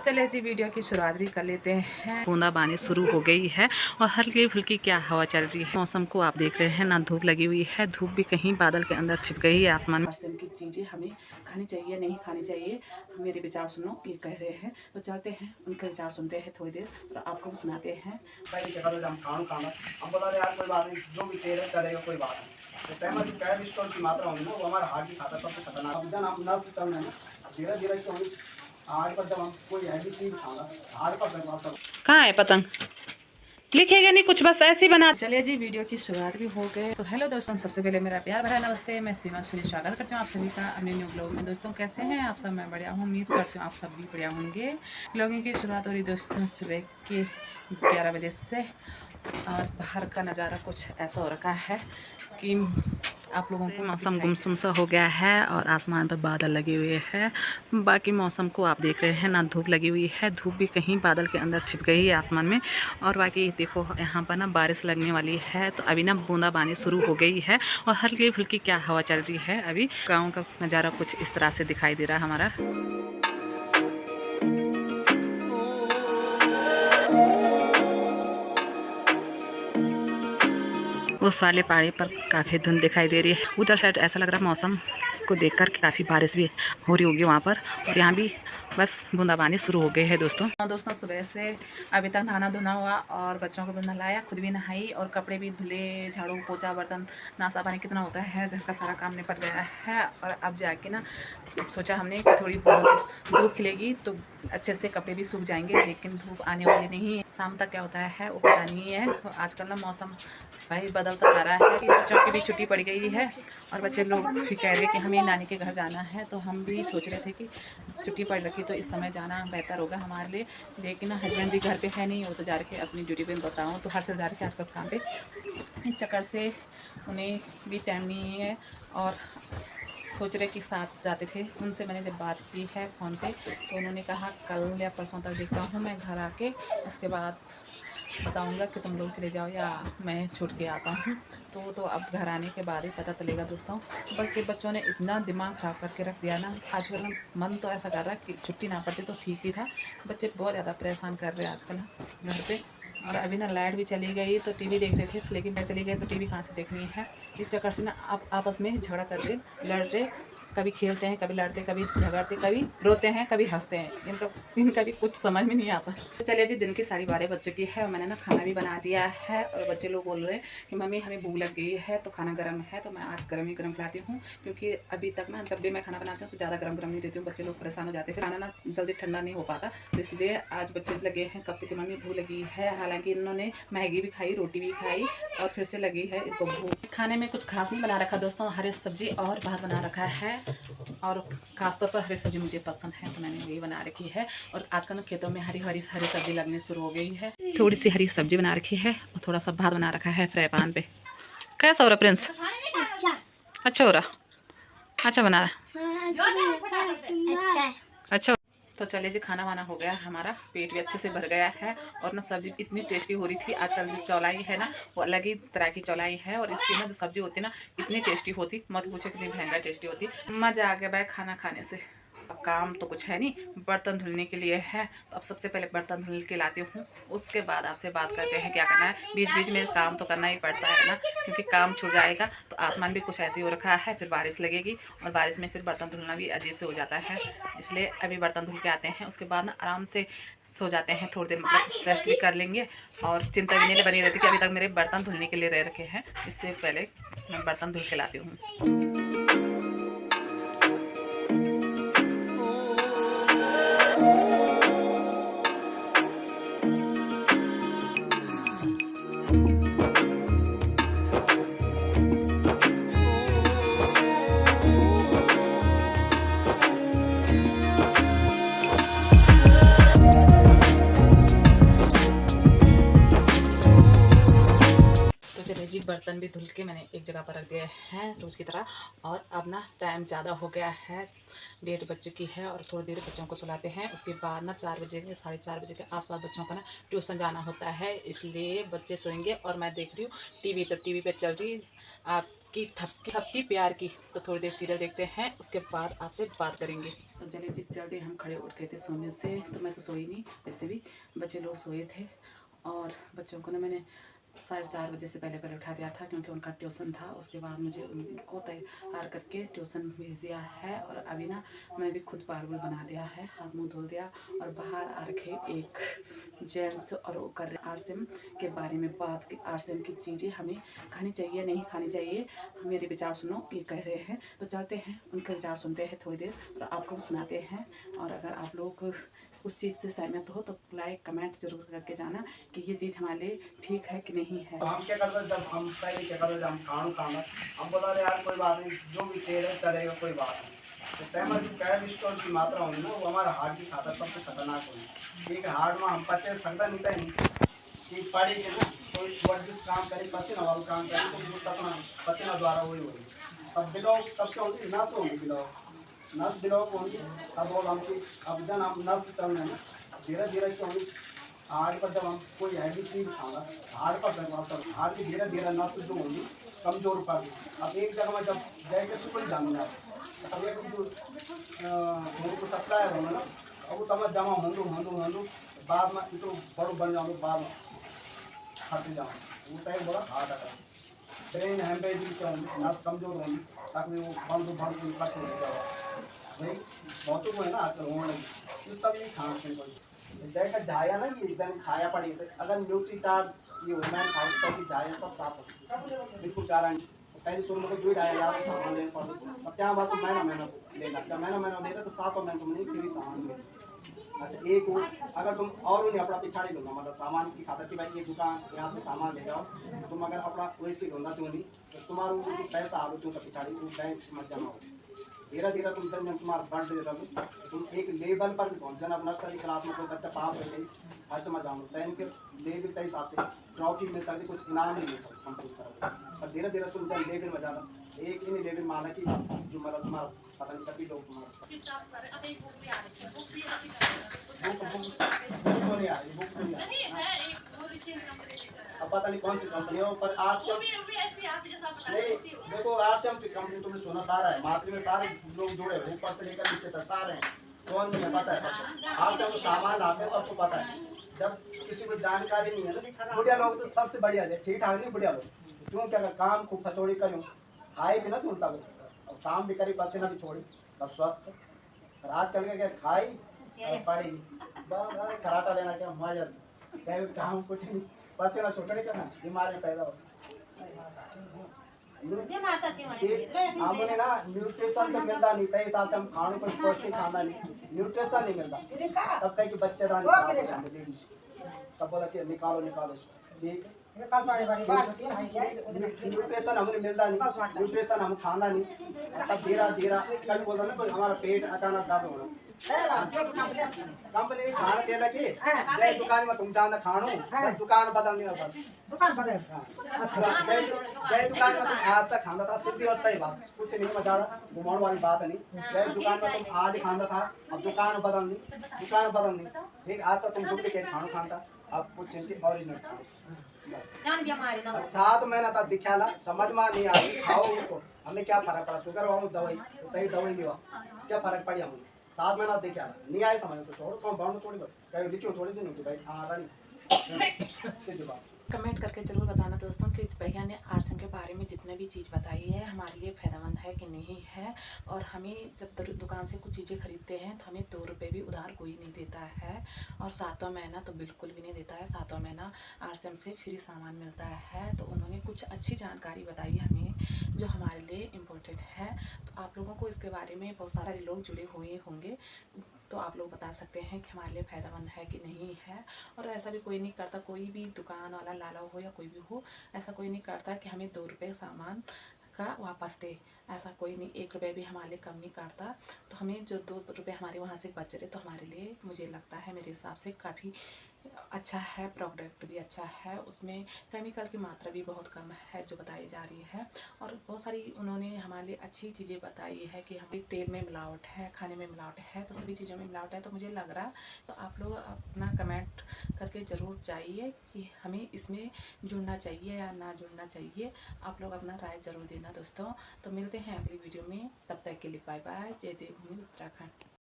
चलिए जी वीडियो की शुरुआत भी कर लेते हैं। बूंदाबांदी शुरू हो गई है और हल्की फुल्की क्या हवा चल रही है। मौसम को आप देख रहे हैं ना, धूप लगी हुई है, धूप भी कहीं बादल के अंदर छिप गई है आसमान में। परसेंट की चीज़ें हमें खानी चाहिए नहीं खानी चाहिए, मेरे विचार सुनो ये कह रहे हैं। तो चलते हैं उनके विचार सुनते हैं थोड़ी देर और आपको भी सुनाते हैं। की मात्रा होगी ना वो हमारा हार्ट की खाता सबसे खतरनाक। धीरे धीरे हार्ट पर जब हम कोई ऐसी चीज खाना हार्ट पर कहाँ है पतंग लिखेगा नहीं कुछ, बस ऐसे ही बना। चलिए जी वीडियो की शुरुआत भी हो गए। तो हेलो दोस्तों, सबसे पहले मेरा प्यार भरा नमस्ते। मैं सीमा सुनी स्वागत करती हूँ आप सभी का अपने न्यू ब्लॉग में। दोस्तों कैसे हैं आप सब? मैं बढ़िया हूँ, उम्मीद करती हूँ आप सब भी बढ़िया होंगे। ब्लॉगिंग की शुरुआत हो रही दोस्तों सुबह के 11 बजे से और बाहर का नज़ारा कुछ ऐसा हो रखा है कि आप लोगों को मौसम गुमसुम सा हो गया है और आसमान पर बादल लगे हुए हैं। बाकी मौसम को आप देख रहे हैं ना, धूप लगी हुई है, धूप भी कहीं बादल के अंदर छिप गई है आसमान में। और बाकी देखो यहाँ पर ना बारिश लगने वाली है, तो अभी ना बूंदाबांदी शुरू हो गई है और हल्की फुल्की क्या हवा चल रही है। अभी गाँव का नज़ारा कुछ इस तरह से दिखाई दे रहा है हमारा। उस वाले पहाड़ी पर काफ़ी धुंध दिखाई दे रही है। उधर साइड ऐसा लग रहा है मौसम को देखकर कि काफ़ी बारिश भी हो रही होगी वहाँ पर। और यहाँ भी बस बूंदाबांदी शुरू हो गई है दोस्तों सुबह से अभी तक नहाना धोना हुआ और बच्चों को भी नहलाया, खुद भी नहाई और कपड़े भी धुले, झाड़ू पोछा बर्तन नाश्ता पानी कितना होता है, घर का सारा काम निपट गया है। और अब जाके ना सोचा हमने कि थोड़ी बहुत धूप खिलेगी तो अच्छे से कपड़े भी सूख जाएंगे, लेकिन धूप आने वाली नहीं है। शाम तक क्या होता है वो पता नहीं है। तो आजकल ना मौसम भाई बदलता जा रहा है कि बच्चों की भी छुट्टी पड़ गई है और बच्चे लोग भी कह रहे कि हमें नानी के घर जाना है। तो हम भी सोच रहे थे कि छुट्टी पड़ रखी तो इस समय जाना बेहतर होगा हमारे लिए, लेकिन हस्बैंड जी घर पे है नहीं, वो तो जा रखे अपनी ड्यूटी पे बताऊँ तो हर से जा रखे आजकल काम पे। इस चक्कर से उन्हें भी टाइम नहीं है और सोच रहे कि साथ जाते थे। उनसे मैंने जब बात की है फ़ोन पे तो उन्होंने कहा कल या परसों तक देखता हूँ मैं घर आके, उसके बाद बताऊंगा कि तुम लोग चले जाओ या मैं छूट के आता हूँ। तो अब घर आने के बाद ही पता चलेगा दोस्तों। बल्कि बच्चों ने इतना दिमाग ख़राब करके रख दिया ना आजकल, मन तो ऐसा कर रहा है कि छुट्टी ना पड़ती तो ठीक ही था। बच्चे बहुत ज़्यादा परेशान कर रहे हैं आजकल घर पे। और अभी ना लाइट भी चली गई तो टीवी देख रहे थे, लेकिन लाइट चली गई तो टीवी कहाँ से देखनी है। इस चक्कर से ना आप आपस में झगड़ा करके लड़ रहे, कभी खेलते हैं, कभी लड़ते, कभी झगड़ते, कभी रोते हैं, कभी हंसते हैं। इनका भी कुछ समझ में नहीं आता। तो चलिए जी दिन की 12:30 बज चुकी है और मैंने ना खाना भी बना दिया है और बच्चे लोग बोल रहे हैं कि मम्मी हमें भूख लग गई है तो खाना गर्म है। तो मैं आज गर्म ही गर्म खिलाती हूँ, क्योंकि अभी तक ना जब भी मैं खाना बनाती हूँ तो ज़्यादा गर्म नहीं देती हूँ, बच्चे लोग परेशान हो जाते हैं, फिर खाना ना जल्दी ठंडा नहीं हो पाता। तो इसलिए आज बच्चे लगे हैं कब से कि मम्मी भूख लगी है। हालांकि इन्होंने मैगी भी खाई, रोटी भी खाई और फिर से लगी है इनको भूख। खाने में कुछ खास नहीं बना रखा दोस्तों, हरी सब्जी और भात बना रखा है और खासतौर पर हरी सब्जी मुझे पसंद है तो मैंने वही बना रखी है। और आजकल खेतों में हरी सब्जी लगनी शुरू हो गई है। थोड़ी सी हरी सब्जी बना रखी है और थोड़ा सा भात बना रखा है फ्राई पैन पे। कैसा हो रहा प्रिंस? अच्छा हो रहा, अच्छा बना रहा, अच्छा। तो चलिए जी खाना वाना हो गया हमारा, पेट भी अच्छे से भर गया है और ना सब्जी इतनी टेस्टी हो रही थी। आजकल जो चौलाई है ना वो अलग ही तरह की चौलाई है और इसकी ना जो सब्जी होती है ना इतनी टेस्टी होती, मत पूछो कितनी महंगा टेस्टी होती। मज़ा आ गया भाई खाना खाने से। अब काम तो कुछ है नहीं, बर्तन धुलने के लिए है। तो अब सबसे पहले बर्तन धुल के लाती हूँ, उसके बाद आपसे बात करते हैं क्या करना है। बीच बीच में काम तो करना ही पड़ता है ना, क्योंकि काम छूट जाएगा तो आसमान भी कुछ ऐसे हो रखा है, फिर बारिश लगेगी और बारिश में फिर बर्तन धुलना भी अजीब से हो जाता है। इसलिए अभी बर्तन धुल के आते हैं, उसके बाद ना आराम से सो जाते हैं थोड़ी देर, मतलब रेस्ट भी कर लेंगे और चिंता भी नहीं बनी रहती कि अभी तक मेरे बर्तन धुलने के लिए रह रखे हैं। इससे पहले मैं बर्तन धुल के लाती हूँ। जी बर्तन भी धुल के मैंने एक जगह पर रख दिए हैं रोज़ की तरह। और अब ना टाइम ज़्यादा हो गया है, 1:30 बज चुकी है और थोड़ी देर बच्चों को सुलाते हैं। उसके बाद ना 4 बजे 4:30 बजे के आसपास बच्चों का ना ट्यूशन जाना होता है, इसलिए बच्चे सोएंगे और मैं देख रही हूँ टीवी। तो टीवी पे चल रही की थपकी प्यार की। तो थोड़ी देर सीरियल देखते हैं, उसके बाद आपसे बात करेंगे। तो चलिए जिस जल्दी हम खड़े उठ गए थे सोने से, तो मैं तो सोई नहीं, वैसे भी बच्चे लोग सोए थे। और बच्चों को ना मैंने 4:30 बजे से पहले उठा दिया था, क्योंकि उनका ट्यूशन था। उसके बाद मुझे उनको तैयार करके ट्यूशन भेज दिया है। और अभी ना मैं भी खुद बारबुल बना दिया है, हाथ मुँह धुल दिया और बाहर आ रखे एक जेंट्स और वो कर रहे आरसीएम के बारे में बात की। आरसीएम की चीज़ें हमें खानी चाहिए नहीं खानी चाहिए, मेरे विचार सुनो ये कह रहे हैं। तो चलते हैं उनके विचार सुनते हैं थोड़ी देर और आपको सुनाते हैं। और अगर आप लोग उस चीज़ से सहमत हो तो लाइक कमेंट जरूर करके जाना कि ये चीज़ हमारे लिए ठीक है कि नहीं है। तो हम क्या करते जब हम पहले क्या करते जब हम खाना हम बोला अरे यार कोई बात नहीं, जो भी तेल है चलेगा, कोई बात नहीं। तो टाइम जो कैलेस्ट्रॉल की मात्रा होगी ना, वो हमारा हार्ट की खातर सबसे खतरनाक होगी। ठीक है, हार्ट में हम पचे सकता नहीं ठीक पड़ेगी ना, कोई वर्जिश काम करे, पसीना वाला काम करे, तो वो अपना पसीना द्वारा वही होगी। अब बिलो तब क्या होगी, नस होगी नस बिलो होगी। अब बोल हम की अब जन हम नस चल रहे हैं, धीरे धीरे क्यों होगी हार्ट पर जब हम कोई हैवी चीज़ खाना, हार्ट पर असर, हार्ट की धीरे धीरे नस जो होगी कमजोर पड़ गई। अब एक जगह में जब जाएगा तो कोई जान जाए, अब एक जो मेरे को सप्लायर होना ना, अब वो तब जमा होंदू बाद में इतो बड़ो बन जाओ, बाद में हट जाओ, वो टाइम बड़ा हार्ट अटैक ब्रेन हेमरेज भी क्या होगी, नस कमजोर होगी, ताकि वो बंद कट हो जाए भाई। बहुतों को है ना आजकल होने लगी, ये सब ये खाना पीने को जैसा जाया ना, ये जन छाया पड़ी है। अगर न्यूट्री चार्ज ये होना है खाओ तो जाया सब साफ हो बिल्कुल कारण। पहले शुरू में तो दूध आया यार सामान लेने पड़ता, अब क्या बात है महीना लेना, जब महीना लेना तो 7 महीने तुम नहीं फ्री सामान ले। अच्छा एक हो, अगर तुम और उन्हें अपना पिछाड़ी ढूंढना, मतलब सामान की खातर की भाई ये दुकान यहाँ से सामान ले जाओ, तो तुम अगर अपना वैसे ढूंढना तो नहीं, तो तुम्हारा पैसा आ तुम पिछाड़ी तुम बैंक मत जमा हो। धीरे धीरे तुम जब तुम्हारा बढ़ दे रहा, तुम एक लेवल पर भी पहुँच जाना। नर्सरी क्लास में कोई बच्चा पास हो गई, आज तुम जानो टेन के लेवल के हिसाब से ट्रॉफी मिल सकती, कुछ इनाम नहीं मिल सकता कंप्लीट करोगे। पर धीरे धीरे तुम जब लेवल में जाना, एक इन लेवल माना कि जो मतलब तुम्हारा पता नहीं कभी लोग तुम्हारा बुक तो नहीं आ रही, बुक तो नहीं आ रही, अब पता नहीं कौन सी कंपनी है पर आरसीएम नहीं। देखो आरसीएम की कंपनी तुमने सुना सारा है, मार्केट में सारे लोग जुड़े हैं, ऊपर से लेकर नीचे तक सारे हैं, कौन नहीं पता है सबको। आरसीएम को सामान लाते हैं सबको पता है, जब किसी को जानकारी नहीं है ना, बुढ़िया लोग तो सबसे बढ़िया है, ठीक ठाक नहीं बुढ़िया लोग क्यों क्या काम खूब फचौड़ी करूँ खाए भी ना तुम तब, और काम भी करी पसीना भी छोड़ी तब स्वस्थ। पर आजकल क्या खाई पड़ी बस, अरे कराटा लेना क्या मजा से, क्या काम कुछ नहीं, पसीना छुटने का ना बीमारी पैदा हो। हमने ना न्यूट्रिशन तो मिलता नहीं, कई हिसाब से हम खाने को पौष्टिक खाना नहीं, न्यूट्रिशन नहीं मिलता, तब कहीं कि बच्चे तब बोला कि निकालो ठीक न्यूट्रिशन हमें मिलता नहीं, न्यूट्रिशन हम खाना नहीं, तब धीरे धीरे कभी बोला ना कोई हमारा पेट अचानक दर्द होना। कंपनी खाना दे लगी जय दुकान में तुम जाना खानो, बस दुकान बदल दिया, बस दुकान बदल। जय दुकान में तुम आज तक खाना था, सीधी और सही बात, कुछ नहीं मजा घुमाने वाली बात नहीं। जय दुकान में तुम आज खाना था, अब दुकान बदलनी ठीक, आज तक तुम डुप्लीकेट खाना खाता, अब कुछ इनकी ओरिजिनल खाओ। 7 महीना तक दिखाला समझ में नहीं आ रही, खाओ उसको, हमें क्या फर्क पड़ा, शुगर वालों दवाई तो दवाई लिया क्या फर्क पड़ी हमें, 7 महीना देखा नहीं आए समझ तो छोड़ो, तुम बाउंड थोड़ी कहीं लिखो थोड़ी दिन होती भाई। हाँ रानी सीधी बात। कमेंट करके ज़रूर बताना दोस्तों कि भैया ने आरसीएम के बारे में जितने भी चीज़ बताई है हमारे लिए फ़ायदेमंद है कि नहीं है। और हमें जब दुकान से कुछ चीज़ें खरीदते हैं तो हमें 2 रुपये भी उधार कोई नहीं देता है, और 7वां महीना तो बिल्कुल भी नहीं देता है। 7वां महीना आरसीएम से फ्री सामान मिलता है। तो उन्होंने कुछ अच्छी जानकारी बताई हमें जो हमारे लिए इम्पोर्टेंट है। तो आप लोगों को इसके बारे में बहुत सारे लोग जुड़े हुए होंगे, तो आप लोग बता सकते हैं कि हमारे लिए फ़ायदेमंद है कि नहीं है। और ऐसा भी कोई नहीं करता, कोई भी दुकान वाला लाला हो या कोई भी हो, ऐसा कोई नहीं करता कि हमें 2 रुपये सामान का वापस दे, ऐसा कोई नहीं, 1 रुपये भी हमारे लिए कम नहीं करता। तो हमें जो 2 रुपये हमारे वहाँ से बच रहे तो हमारे लिए मुझे लगता है मेरे हिसाब से काफ़ी अच्छा है, प्रोडक्ट भी अच्छा है, उसमें केमिकल की मात्रा भी बहुत कम है जो बताई जा रही है। और बहुत सारी उन्होंने हमारे लिए अच्छी चीज़ें बताई है कि हमारे तेल में मिलावट है, खाने में मिलावट है, तो सभी चीज़ों में मिलावट है। तो मुझे लग रहा, तो आप लोग अपना कमेंट करके ज़रूर जाइए कि हमें इसमें जुड़ना चाहिए या ना जुड़ना चाहिए। आप लोग अपना राय ज़रूर देना दोस्तों। तो मिलते हैं अगली वीडियो में, तब तक के लिए बाय बाय। जय देवभूमि उत्तराखंड।